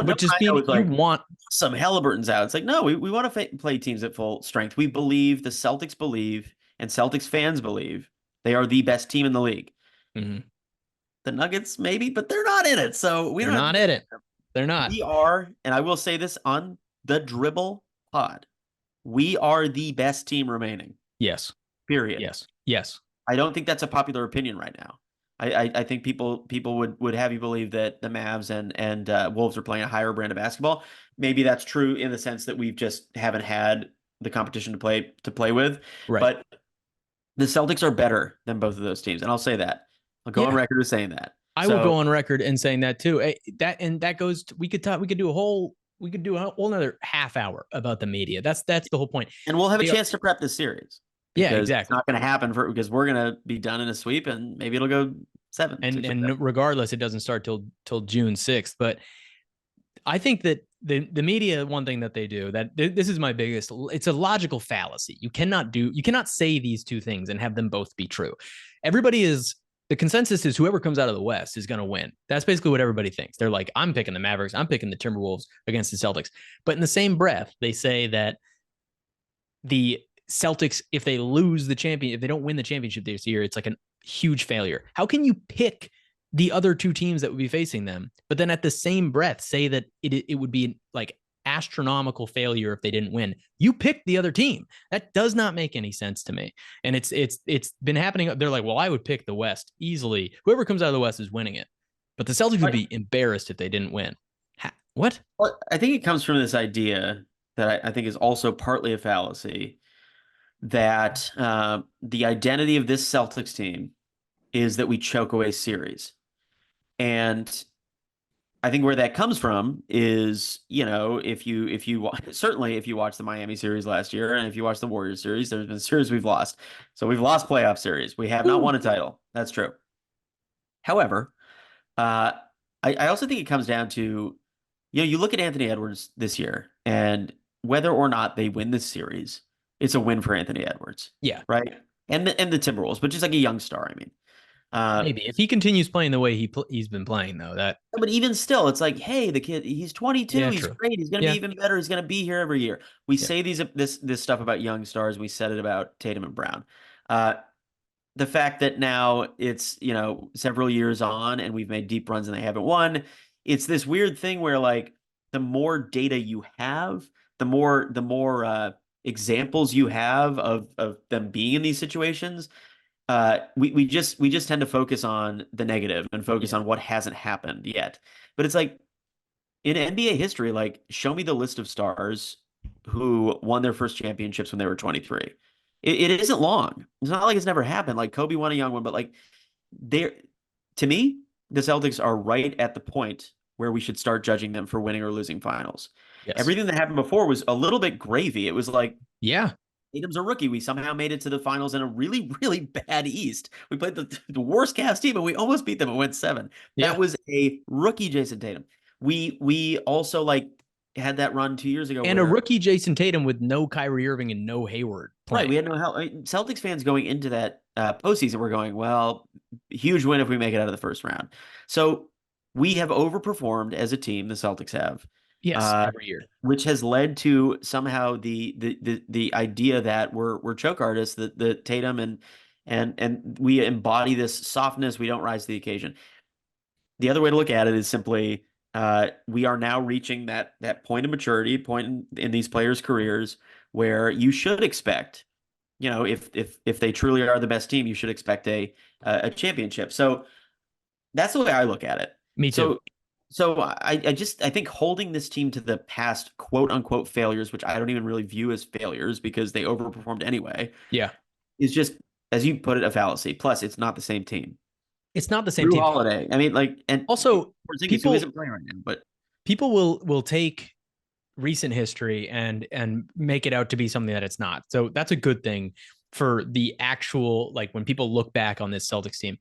but just being, you want some Halliburton's out. It's like, no, we want to play teams at full strength. We believe, the Celtics believe, and Celtics fans believe they are the best team in the league. Mm-hmm. The Nuggets maybe, but they're not in it. So they're not in it. They're not. We are, and I will say this on the Dribble pod, we are the best team remaining. Yes. Period. Yes. Yes. I don't think that's a popular opinion right now. I think people would have you believe that the Mavs and Wolves are playing a higher brand of basketball. Maybe that's true in the sense that we've just haven't had the competition to play with. Right. But the Celtics are better than both of those teams, and I'll say that. I'll go on Yeah. record as saying that. I will go So, on record and saying that too. That goes to, we could do a whole another half hour about the media. That's the whole point. and we'll have a They are, chance to prep this series yeah, because it's exactly. not going to happen because we're going to be done in a sweep and maybe it'll go And 6 or 7. regardless, it doesn't start till June 6th. But I think that the media, one thing that they do, that this is my biggest, it's a logical fallacy. You cannot say these two things and have them both be true. The consensus is whoever comes out of the West is going to win. That's basically what everybody thinks. They're like, I'm picking the Mavericks, I'm picking the Timberwolves against the Celtics. But in the same breath, they say that the Celtics, if they don't win the championship this year, it's like a huge failure. How can you pick the other two teams that would be facing them, but then at the same breath say that it would be like astronomical failure if they didn't win? You picked the other team. That does not make any sense to me. And it's been happening. They're like, well, I would pick the West easily. Whoever comes out of the West is winning it. But the Celtics would be embarrassed if they didn't win. What? Well, I think it comes from this idea that I think is also partly a fallacy that the identity of this Celtics team is that we choke away series. And I think where that comes from is, if you certainly if you watch the Miami series last year and if you watch the Warriors series, there's been series we've lost. So we've lost playoff series. We have not won a title. That's true. However, I also think it comes down to, you look at Anthony Edwards this year and whether or not they win this series, it's a win for Anthony Edwards. Yeah. Right. And the Timberwolves, but just like a young star, I mean. Maybe if he continues playing the way he's been playing, though, but even still, it's like, hey, the kid, he's 22, yeah, he's true. great, he's gonna be even better, he's gonna be here every year. We Yeah. say this stuff about young stars, we said it about Tatum and Brown. The fact that now it's several years on and we've made deep runs and they haven't won, it's this weird thing where like the more data you have, the more examples you have of them being in these situations. We just tend to focus on the negative and focus on what hasn't happened yet. But it's like in NBA history, like show me the list of stars who won their first championships when they were 23. It isn't long. It's not like it's never happened. Like Kobe won a young one, but like to me, the Celtics are right at the point where we should start judging them for winning or losing finals. Yes. Everything that happened before was a little bit gravy. It was like, yeah, Tatum's a rookie. We somehow made it to the finals in a really, really bad East. We played the worst Cavs team, and we almost beat them and went 7. Yeah. That was a rookie Jason Tatum. We also had that run 2 years ago. And a rookie Jason Tatum with no Kyrie Irving and no Hayward playing. Right, we had no help. Celtics fans going into that postseason were going, well, huge win if we make it out of the first round. So we have overperformed as a team, the Celtics have. Yes, every year, which has led to somehow the idea that we're choke artists, that the Tatum and we embody this softness. We don't rise to the occasion. The other way to look at it is simply we are now reaching that point of maturity, point in these players' careers where you should expect, if they truly are the best team, you should expect a championship. So that's the way I look at it. Me too. So I think holding this team to the past quote unquote failures, which I don't even really view as failures because they overperformed anyway. Yeah. Is just, as you put it, a fallacy. Plus, it's not the same team. It's not the same Drew team. Holiday. I mean, and also people, who isn't playing right now, but people will take recent history and make it out to be something that it's not. So that's a good thing for the actual, like when people look back on this Celtics team.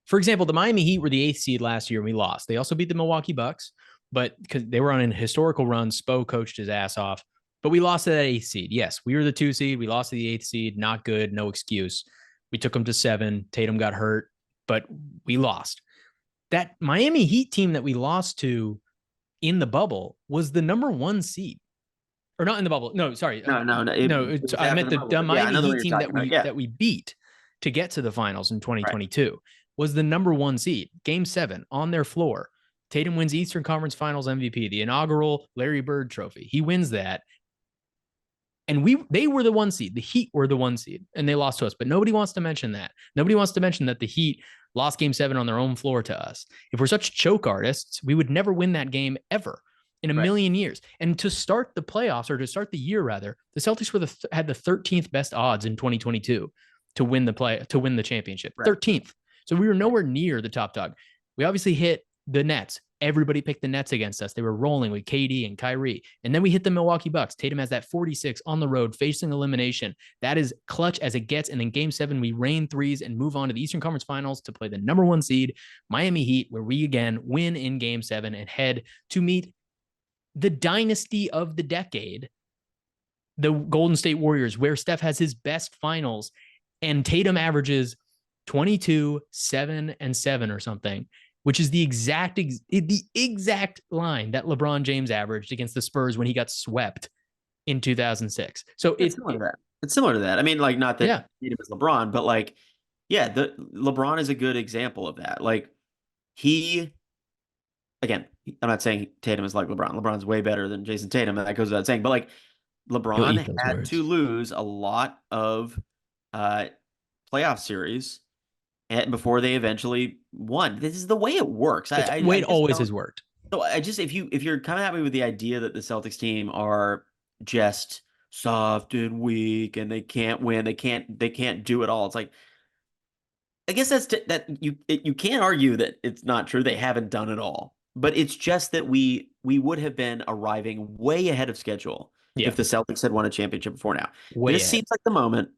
For example, the Miami Heat were the 8th seed last year and we lost. They also beat the Milwaukee Bucks, but because they were on an historical run, Spo coached his ass off. But we lost to that 8th seed. Yes, we were the 2 seed. We lost to the 8th seed. Not good. No excuse. We took them to 7. Tatum got hurt, but we lost. That Miami Heat team that we lost to in the bubble was the number 1 seed. Or not in the bubble. No, sorry. No. I meant the Miami Heat team that we beat to get to the finals in 2022 was the number 1 seed. Game 7 on their floor. Tatum wins Eastern Conference Finals MVP, the inaugural Larry Bird Trophy. He wins that. And they were the 1 seed. The Heat were the 1 seed, and they lost to us. But nobody wants to mention that. Nobody wants to mention that the Heat lost Game 7 on their own floor to us. If we're such choke artists, we would never win that game ever in a million years. And to start the playoffs, or to start the year rather, the Celtics had the 13th best odds in 2022 to win the championship. 13th. So we were nowhere near the top dog. We obviously hit the Nets. Everybody picked the Nets against us. They were rolling with KD and Kyrie. And then we hit the Milwaukee Bucks. Tatum has that 46 on the road facing elimination. That is clutch as it gets. And then Game 7, we rain threes and move on to the Eastern Conference Finals to play the number 1 seed, Miami Heat, where we again win in Game 7 and head to meet the dynasty of the decade, the Golden State Warriors, where Steph has his best finals and Tatum averages 22, 7, and 7 or something, which is the exact line that LeBron James averaged against the Spurs when he got swept in 2006. So it's similar to that. It's similar to that. I mean, like, not that Tatum is LeBron, but like, yeah, the LeBron is a good example of that. Like, again, I'm not saying Tatum is like LeBron. LeBron's way better than Jason Tatum, and that goes without saying. But like, LeBron had to lose a lot of playoff series before they eventually won. This is the way it works. It's the way it always has worked. So if you're coming at me with the idea that the Celtics team are just soft and weak and they can't win, they can't do it all. It's like, I guess you can't argue that it's not true. They haven't done it all, but it's just that we would have been arriving way ahead of schedule if the Celtics had won a championship before now. This seems like the moment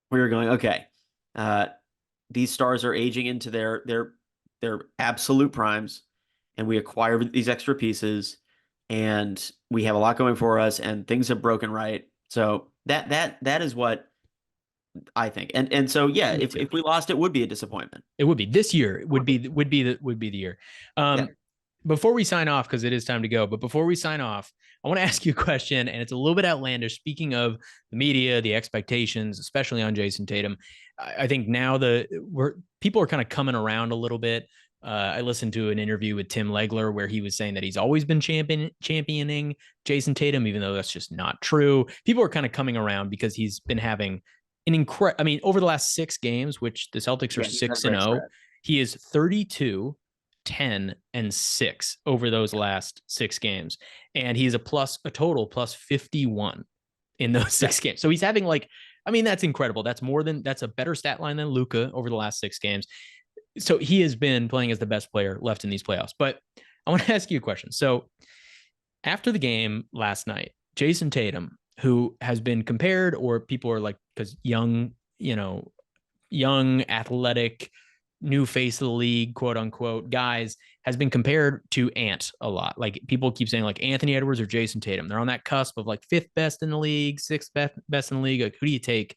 where you're going, okay, these stars are aging into their absolute primes, and we acquire these extra pieces, and we have a lot going for us, and things have broken right. So that is what I think. And so yeah, if we lost, it would be a disappointment. It would be. This year would be the year. Before we sign off, because it is time to go, but before we sign off, I want to ask you a question, and it's a little bit outlandish. Speaking of the media, the expectations, especially on Jason Tatum, I think now people are kind of coming around a little bit. I listened to an interview with Tim Legler where he was saying that he's always been championing Jason Tatum, even though that's just not true. People are kind of coming around because he's been having an incredible. I mean, over the last 6 games, which the Celtics are 6-0, he is 32, 10, and 6 over those last 6 games. And he's a total plus 51 in those 6 games. So he's having that's incredible. That's a better stat line than Luka over the last 6 games. So he has been playing as the best player left in these playoffs. But I want to ask you a question. So after the game last night, Jason Tatum, who has been compared, or people are like, because young, athletic, new face of the league, quote unquote, guys, has been compared to Ant a lot. Like, people keep saying like Anthony Edwards or Jason Tatum. They're on that cusp of like 5th best in the league, 6th best in the league. Like, who do you take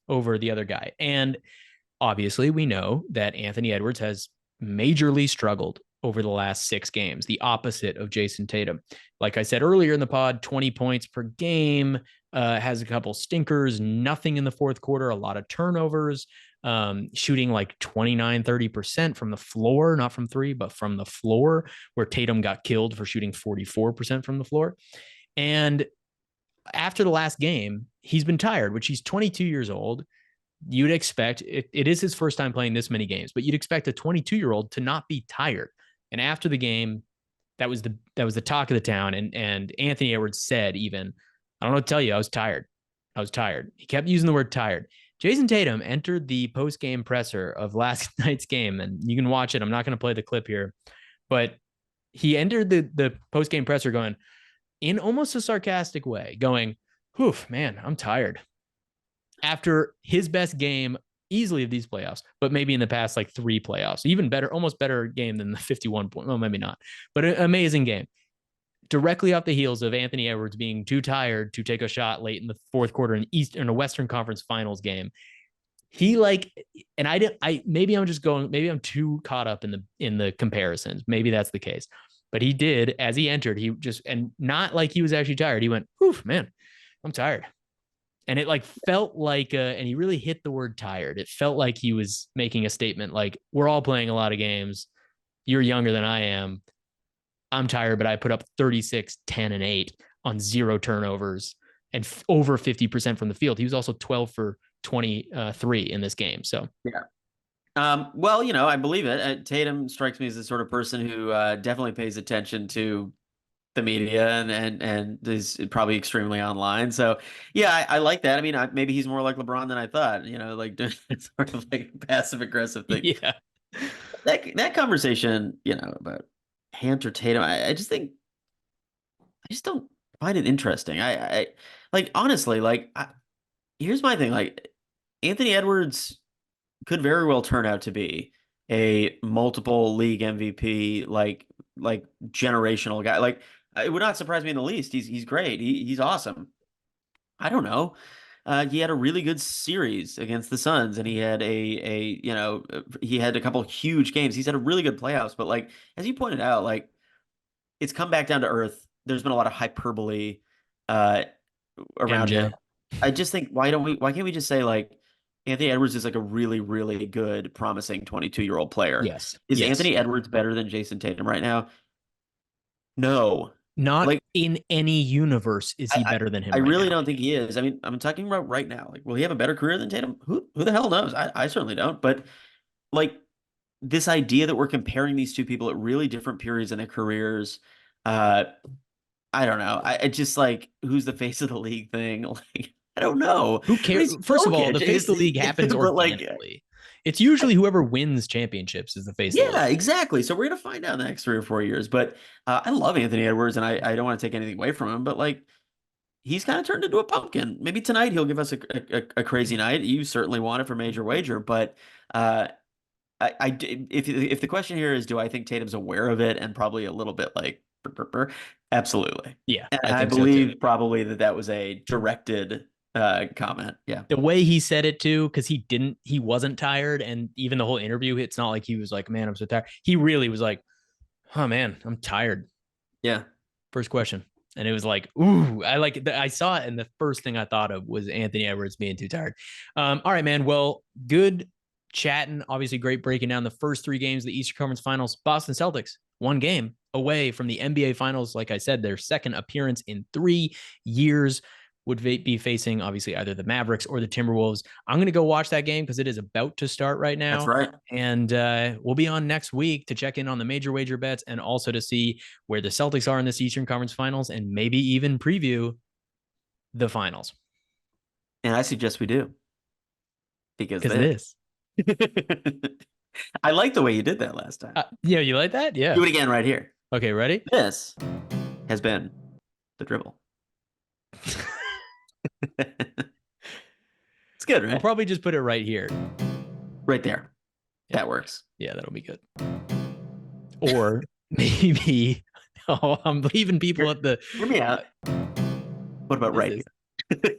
over the other guy? And obviously we know that Anthony Edwards has majorly struggled over the last 6 games, the opposite of Jason Tatum. Like I said earlier in the pod, 20 points per game, has a couple stinkers, nothing in the fourth quarter, a lot of turnovers, shooting like 29-30% from the floor, not from 3, but from the floor, where Tatum got killed for shooting 44% from the floor. And after the last game, he's been tired, which he's 22 years old. You'd expect it is his first time playing this many games, but you'd expect a 22-year-old to not be tired. And after the game, that was the talk of the town. And Anthony Edwards said, even, I don't know what to tell you, I was tired. He kept using the word tired. Jason Tatum entered the post-game presser of last night's game, and you can watch it. I'm not going to play the clip here, but he entered the post-game presser going, in almost a sarcastic way, going, "Whew, man, I'm tired." After his best game easily of these playoffs, but maybe in the past like 3 playoffs, even better, almost better game than the 51 point. Well, maybe not, but an amazing game. Directly off the heels of Anthony Edwards being too tired to take a shot late in the fourth quarter in a Western Conference Finals game. Maybe I'm too caught up in the comparisons. Maybe that's the case, but he did, as he entered, and not like he was actually tired. He went, "Whew, man, I'm tired." And it felt like, and he really hit the word tired. It felt like he was making a statement like, we're all playing a lot of games. You're younger than I am. I'm tired, but I put up 36, 10, and 8 on 0 turnovers and over 50% from the field. He was also 12 for 23 in this game. So, Yeah. Well, I believe it. Tatum strikes me as the sort of person who definitely pays attention to the media and is probably extremely online. So, yeah, I like that. I mean, maybe he's more like LeBron than I thought. Like doing sort of like passive aggressive thing. yeah. That conversation, about Hunter Tatum, I just don't find it interesting. I like honestly, like here's my thing. Like Anthony Edwards could very well turn out to be a multiple league MVP, like generational guy. Like it would not surprise me in the least. He's great. He's awesome. I don't know. He had a really good series against the Suns, and he had he had a couple huge games. He's had a really good playoffs, but like as you pointed out, like it's come back down to earth. There's been a lot of hyperbole uh, around him. MJ. I just think why can't we just say like Anthony Edwards is like a really, really good, promising 22-year-old player. Yes. Is Yes. Anthony Edwards better than Jason Tatum right now? No. Not Like in any universe is he I, I, better than I him right really now. don't think he is. I mean, I'm talking about right now. Like, will he have a better career than Tatum? Who the hell knows? I certainly don't. But like this idea that we're comparing these two people at really different periods in their careers, uh, I don't know. I just like who's the face of the league thing. Like, I don't know. Who I mean, cares? it's First of all, the Jokic. face of the league happens But like, organically. It's usually whoever wins championships is the face of the yeah, league. exactly. So we're gonna find out in the next 3 or 4 years. But I love Anthony Edwards, and I don't want to take anything away from him. But like, he's kind of turned into a pumpkin. Maybe tonight he'll give us a crazy night. You certainly want it for major wager, but uh, if the question here is, do I think Tatum's aware of it and probably a little bit like, "Brr, brr, brr," absolutely. Yeah, And I I think so too. believe probably that was a directed comment. Yeah. The way he said it too, because he wasn't tired, and even the whole interview, it's not like he was like, "Man, I'm so tired." He really was like, "Oh man, I'm tired." Yeah. First question, and it was like, "Ooh," I saw it, and the first thing I thought of was Anthony Edwards being too tired. All right, man. Well, good chatting. Obviously, great breaking down the first 3 games of the Eastern Conference Finals. Boston Celtics, 1 game away from the NBA Finals. Like I said, their second appearance in 3 years. Would be facing obviously either the Mavericks or the Timberwolves. I'm going to go watch that game because it is about to start right That's now. right. And we'll be on next week to check in on the major wager bets and also to see where the Celtics are in this Eastern Conference Finals and maybe even preview the finals. And I suggest we do because Because it is. I like the way you did that last time. Yeah, you like that? Yeah. Do it again right here. Okay, ready? This has been the dribble. It's good, We'll right? probably just put it right here. Right there. Yeah. That works. Yeah, that'll be good. Or maybe, oh, I'm leaving people at the. Hear me out. What about right here?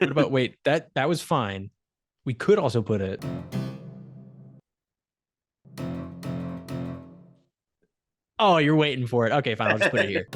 What about, wait, that was fine. We could also put it. Oh, you're waiting for it. Okay, fine. I'll just put it here.